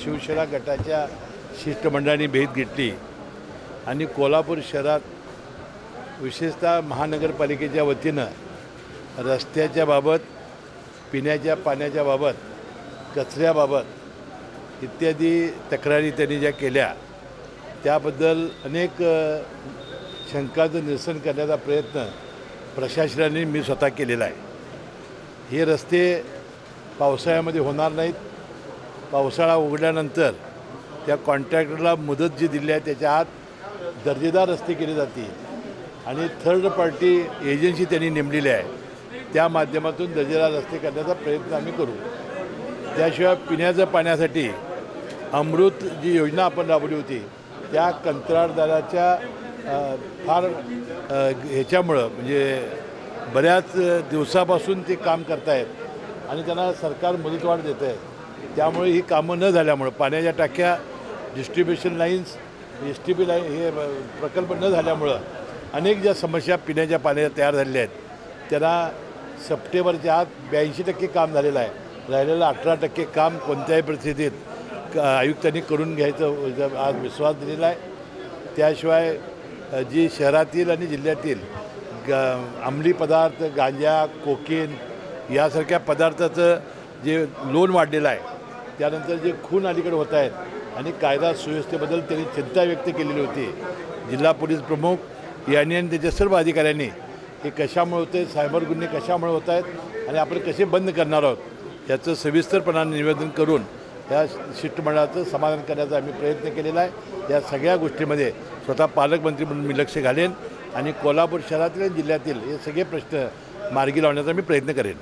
शिवसेना गटाच्या शिष्टमंडळाने भेट घेतली आणि कोल्हापूर शहरात विशेषतः महानगरपालिकेच्या वतीनं रस्त्याच्या बाबत, पिण्याच्या पाण्याच्या बाबत, कचऱ्याबाबत इत्यादी तक्रारी त्यांनी ज्या केल्या त्याबद्दल अनेक शंकांचं निरसन करण्याचा प्रयत्न प्रशासनाने मी स्वतः केलेला आहे। हे रस्ते पावसाळ्यामध्ये होणार नाहीत। पावसाळा उघडल्यानंतर त्या कॉन्ट्रॅक्टरला मुदत जी दिली आहे त्याच्या आत दर्जेदार रस्ते केले जातील आणि थर्ड पार्टी एजन्सी त्यांनी नेमलेली आहे, त्या माध्यमातून दर्जेदार रस्ते करण्याचा प्रयत्न आम्ही करू। त्याशिवाय पिण्याच्या पाण्यासाठी अमृत जी योजना आपण राबवली होती त्या कंत्राटदाराच्या फार ह्याच्यामुळं म्हणजे बऱ्याच दिवसापासून ते काम करतायत आणि त्यांना सरकार मुदतवाढ देतं आहे, त्यामुळे ही कामं न झाल्यामुळं पाण्याच्या टाक्या, डिस्ट्रीब्युशन लाईन्स, STP लाईन हे प्रकल्प न झाल्यामुळं अनेक ज्या समस्या पिण्याच्या पाण्याच्या तयार झालेल्या आहेत त्यांना सप्टेंबरच्या आत 82% काम झालेलं आहे। राहिलेलं 18% काम कोणत्याही परिस्थितीत आयुक्तांनी करून घ्यायचं आज विश्वास दिलेला आहे। त्याशिवाय जी शहरातील आणि जिल्ह्यातील अंमली पदार्थ, गांजा, कोकेन यासारख्या पदार्थाचं जे लोन वाढलेलं आहे, त्यानंतर जे खून अलीकडे होत आहेत आणि कायदा सुव्यवस्थेबद्दल त्यांनी चिंता व्यक्त केलेली होती। जिल्हा पोलीस प्रमुख यांनी आणि त्याच्या सर्व अधिकाऱ्यांनी हे कशामुळे होते, सायबर गुन्हे कशामुळे होत आहेत आणि आपण कसे बंद करणार आहोत याचं सविस्तरपणाने निवेदन करून या शिष्टमंडळाचं समाधान करण्याचा आम्ही प्रयत्न केलेला आहे। या सगळ्या गोष्टीमध्ये स्वतः पालकमंत्री म्हणून मी लक्ष घालेन आणि कोल्हापूर शहरातील आणि जिल्ह्यातील हे सगळे प्रश्न मार्गी लावण्याचा मी प्रयत्न करेन।